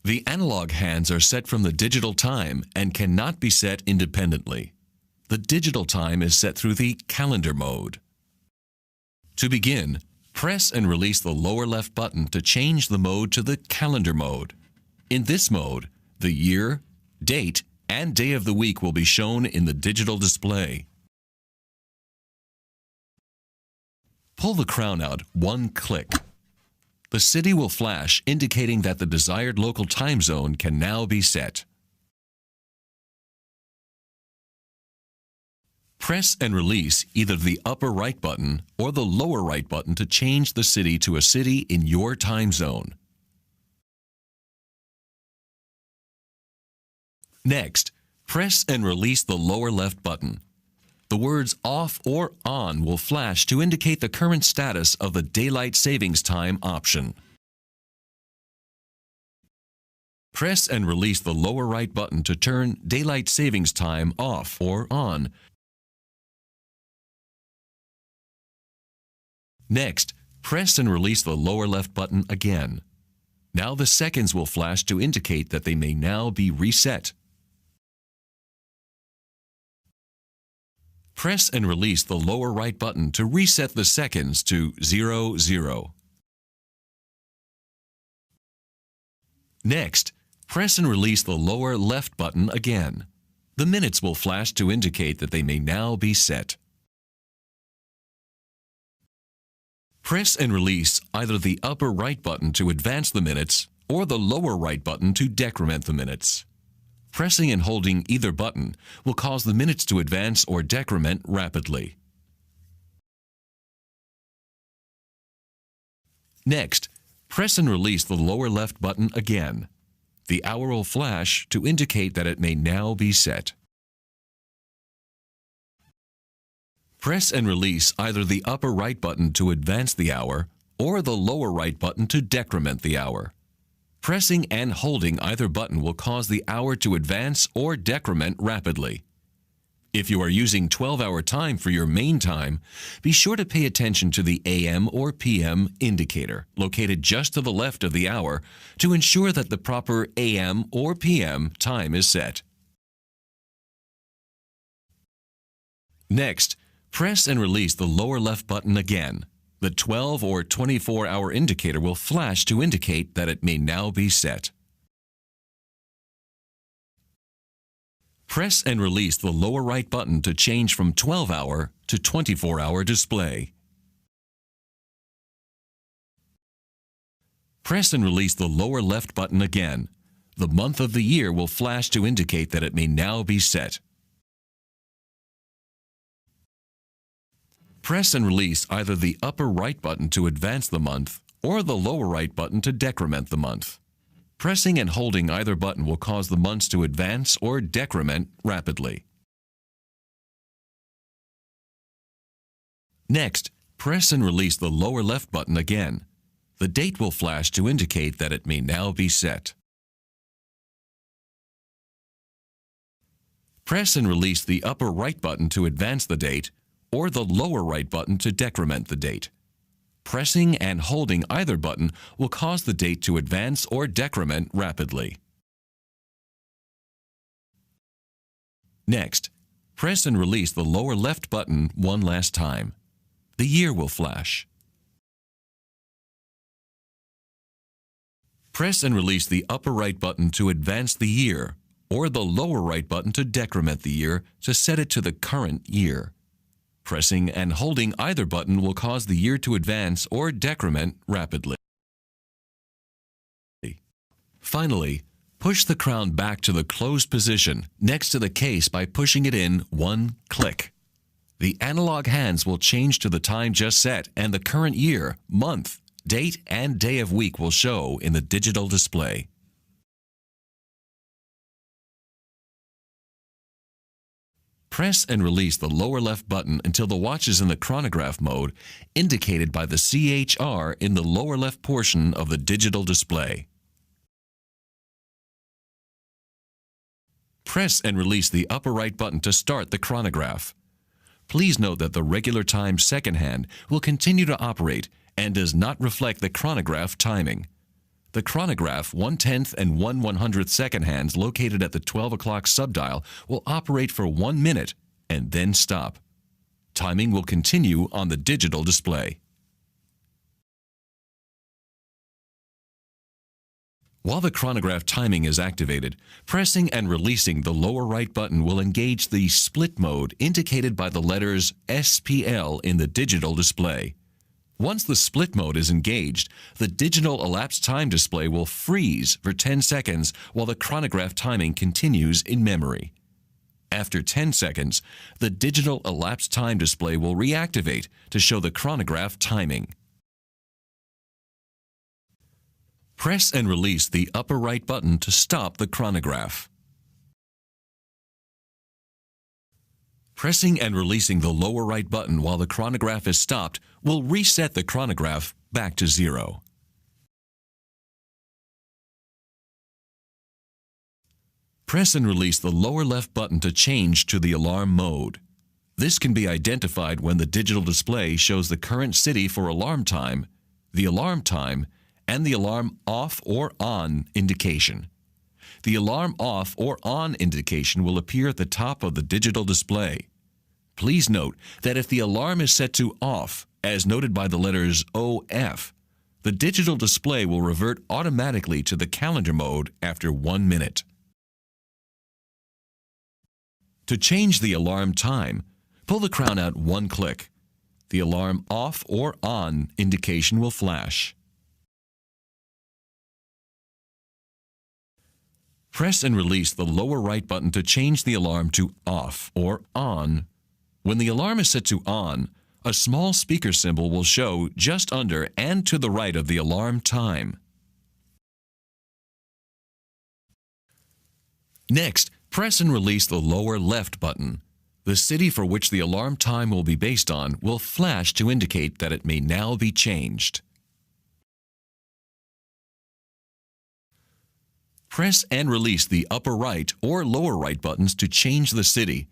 The analog hands are set from the digital time and cannot be set independently. The digital time is set through the calendar mode. To begin, press and release the lower left button to change the mode to the calendar mode. In this mode, the year, date, and day of the week will be shown in the digital display. Pull the crown out one click. The city will flash, indicating that the desired local time zone can now be set. Press and release either the upper right button or the lower right button to change the city to a city in your time zone. Next, press and release the lower left button. The words off or on will flash to indicate the current status of the daylight savings time option. Press and release the lower right button to turn daylight savings time off or on. Next, press and release the lower left button again. Now the seconds will flash to indicate that they may now be reset. Press and release the lower right button to reset the seconds to 00. Next, press and release the lower left button again. The minutes will flash to indicate that they may now be set. Press and release either the upper right button to advance the minutes or the lower right button to decrement the minutes. Pressing and holding either button will cause the minutes to advance or decrement rapidly. Next, press and release the lower left button again. The hour will flash to indicate that it may now be set. Press and release either the upper right button to advance the hour or the lower right button to decrement the hour. Pressing and holding either button will cause the hour to advance or decrement rapidly. If you are using 12-hour time for your main time, be sure to pay attention to the AM or PM indicator located just to the left of the hour to ensure that the proper AM or PM time is set. Next, press and release the lower left button again. The 12 or 24-hour indicator will flash to indicate that it may now be set. Press and release the lower right button to change from 12-hour to 24-hour display. Press and release the lower left button again. The month of the year will flash to indicate that it may now be set. Press and release either the upper right button to advance the month or the lower right button to decrement the month. Pressing and holding either button will cause the months to advance or decrement rapidly. Next, press and release the lower left button again. The date will flash to indicate that it may now be set. Press and release the upper right button to advance the date or the lower right button to decrement the date. Pressing and holding either button will cause the date to advance or decrement rapidly. Next, press and release the lower left button one last time. The year will flash. Press and release the upper right button to advance the year or the lower right button to decrement the year to set it to the current year. Pressing and holding either button will cause the year to advance or decrement rapidly. Finally, push the crown back to the closed position next to the case by pushing it in one click. The analog hands will change to the time just set, and the current year, month, date, and day of week will show in the digital display. Press and release the lower left button until the watch is in the chronograph mode, indicated by the CHR in the lower left portion of the digital display. Press and release the upper right button to start the chronograph. Please note that the regular time second hand will continue to operate and does not reflect the chronograph timing. The chronograph 1/10 and 1/100th second hands located at the 12 o'clock subdial will operate for 1 minute and then stop. Timing will continue on the digital display. While the chronograph timing is activated, pressing and releasing the lower right button will engage the split mode indicated by the letters SPL in the digital display. Once the split mode is engaged, the digital elapsed time display will freeze for 10 seconds while the chronograph timing continues in memory. After 10 seconds, the digital elapsed time display will reactivate to show the chronograph timing. Press and release the upper right button to stop the chronograph. Pressing and releasing the lower right button while the chronograph is stopped will reset the chronograph back to 0. Press and release the lower left button to change to the alarm mode. This can be identified when the digital display shows the current city for alarm time, the alarm time, and the alarm off or on indication. The alarm off or on indication will appear at the top of the digital display. Please note that if the alarm is set to off, as noted by the letters OF, the digital display will revert automatically to the calendar mode after 1 minute. To change the alarm time, pull the crown out 1 click. The alarm off or on indication will flash. Press and release the lower right button to change the alarm to off or on. When the alarm is set to on, a small speaker symbol will show just under and to the right of the alarm time. Next, press and release the lower left button. The city for which the alarm time will be based on will flash to indicate that it may now be changed. Press and release the upper right or lower right buttons to change the city.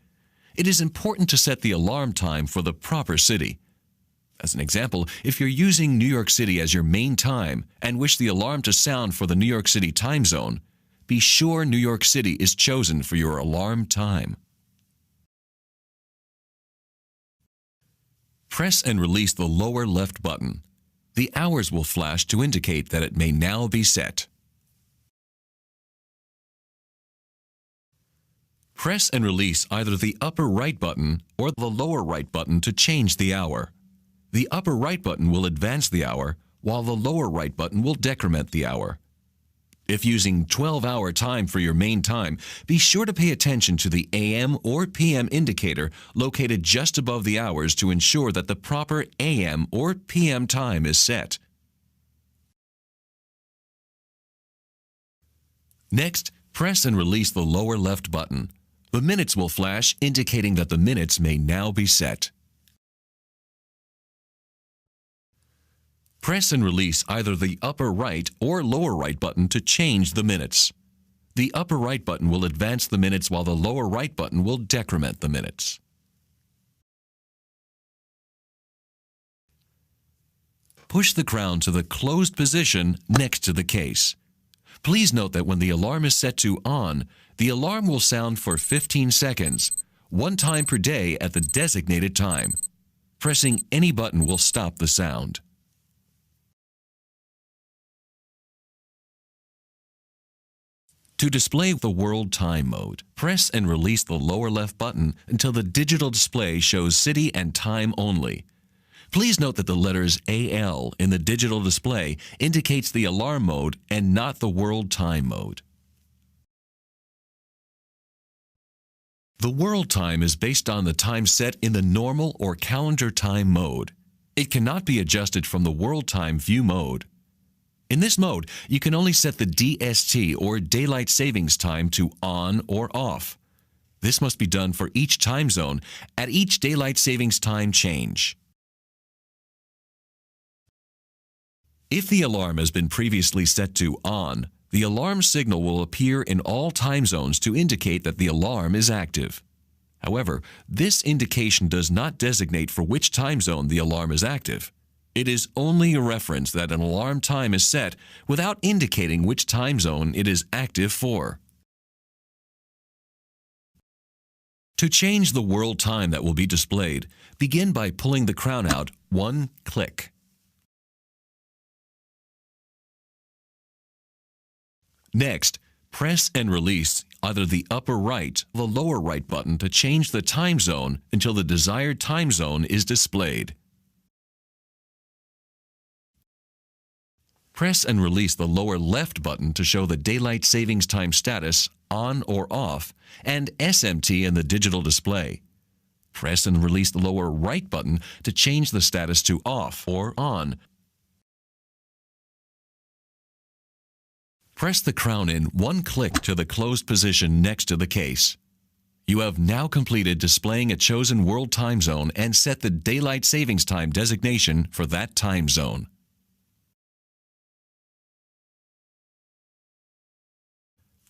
It is important to set the alarm time for the proper city. As an example, if you're using New York City as your main time and wish the alarm to sound for the New York City time zone, be sure New York City is chosen for your alarm time. Press and release the lower left button. The hours will flash to indicate that it may now be set. Press and release either the upper right button or the lower right button to change the hour. The upper right button will advance the hour, while the lower right button will decrement the hour. If using 12-hour time for your main time, be sure to pay attention to the AM or PM indicator located just above the hours to ensure that the proper AM or PM time is set. Next, press and release the lower left button. The minutes will flash, indicating that the minutes may now be set. Press and release either the upper right or lower right button to change the minutes. The upper right button will advance the minutes while the lower right button will decrement the minutes. Push the crown to the closed position next to the case. Please note that when the alarm is set to on, the alarm will sound for 15 seconds, 1 time per day at the designated time. Pressing any button will stop the sound. To display the world time mode, press and release the lower left button until the digital display shows city and time only. Please note that the letters AL in the digital display indicates the alarm mode and not the world time mode. The world time is based on the time set in the normal or calendar time mode. It cannot be adjusted from the world time view mode. In this mode, you can only set the DST or daylight savings time to on or off. This must be done for each time zone at each daylight savings time change. If the alarm has been previously set to on, the alarm signal will appear in all time zones to indicate that the alarm is active. However, this indication does not designate for which time zone the alarm is active. It is only a reference that an alarm time is set without indicating which time zone it is active for. To change the world time that will be displayed, begin by pulling the crown out one click. Next, press and release either the upper right or the lower right button to change the time zone until the desired time zone is displayed. Press and release the lower left button to show the daylight savings time status on or off and SMT in the digital display. Press and release the lower right button to change the status to off or on. Press the crown in one click to the closed position next to the case. You have now completed displaying a chosen world time zone and set the daylight savings time designation for that time zone.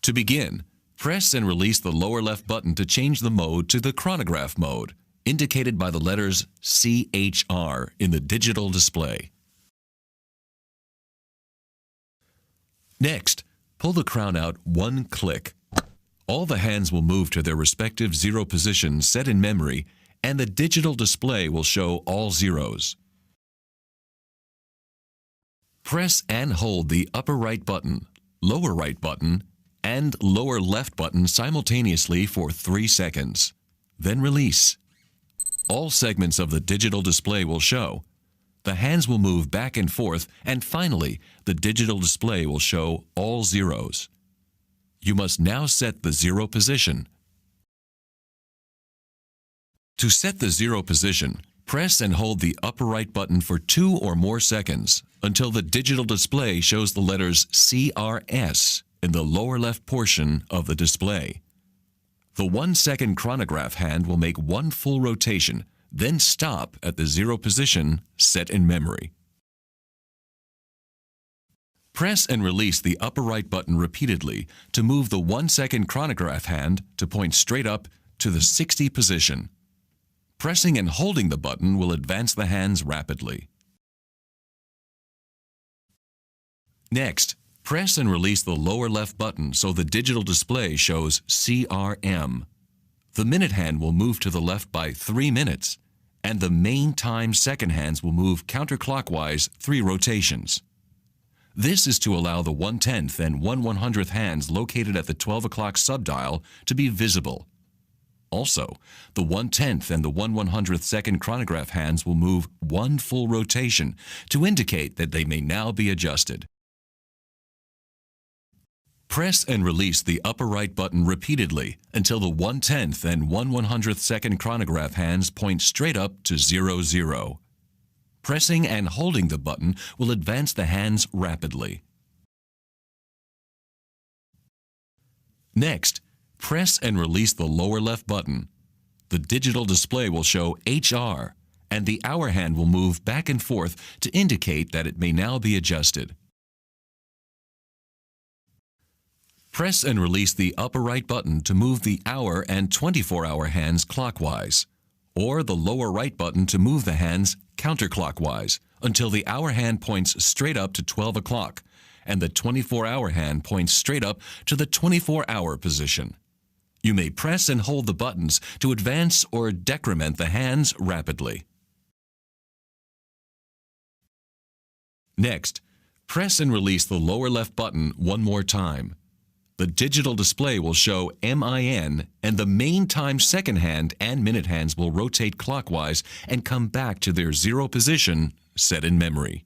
To begin, press and release the lower left button to change the mode to the chronograph mode, indicated by the letters CHR in the digital display. Next, pull the crown out one click. All the hands will move to their respective zero positions set in memory, and the digital display will show all zeros. Press and hold the upper right button, lower right button, and lower left button simultaneously for 3 seconds. Then release. All segments of the digital display will show. The hands will move back and forth, and finally, the digital display will show all zeros. You must now set the zero position. To set the zero position, press and hold the upper right button for 2 or more seconds until the digital display shows the letters CRS in the lower left portion of the display. The 1-second chronograph hand will make one full rotation, then stop at the zero position set in memory. Press and release the upper right button repeatedly to move the 1-second chronograph hand to point straight up to the 60 position. Pressing and holding the button will advance the hands rapidly. Next, press and release the lower left button so the digital display shows CRM. The minute hand will move to the left by 3 minutes, and the main time second hands will move counterclockwise 3 rotations. This is to allow the 1/10th and 1/100th hands located at the 12 o'clock subdial to be visible. Also, the 1/10th and the 1/100th second chronograph hands will move one full rotation to indicate that they may now be adjusted. Press and release the upper right button repeatedly until the 1/10th and 1/100th second chronograph hands point straight up to 00. Pressing and holding the button will advance the hands rapidly. Next, press and release the lower left button. The digital display will show HR, and the hour hand will move back and forth to indicate that it may now be adjusted. Press and release the upper right button to move the hour and 24-hour hands clockwise, or the lower right button to move the hands counterclockwise until the hour hand points straight up to 12 o'clock and the 24-hour hand points straight up to the 24-hour position. You may press and hold the buttons to advance or decrement the hands rapidly. Next, press and release the lower left button one more time. The digital display will show MIN, and the main time second hand and minute hands will rotate clockwise and come back to their zero position set in memory.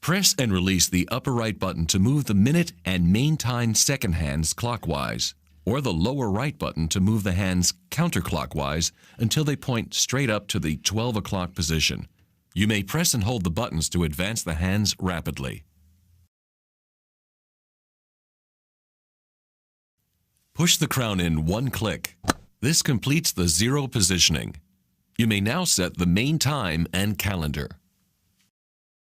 Press and release the upper right button to move the minute and main time second hands clockwise, or the lower right button to move the hands counterclockwise until they point straight up to the 12 o'clock position. You may press and hold the buttons to advance the hands rapidly. Push the crown in one click. This completes the zero positioning. You may now set the main time and calendar.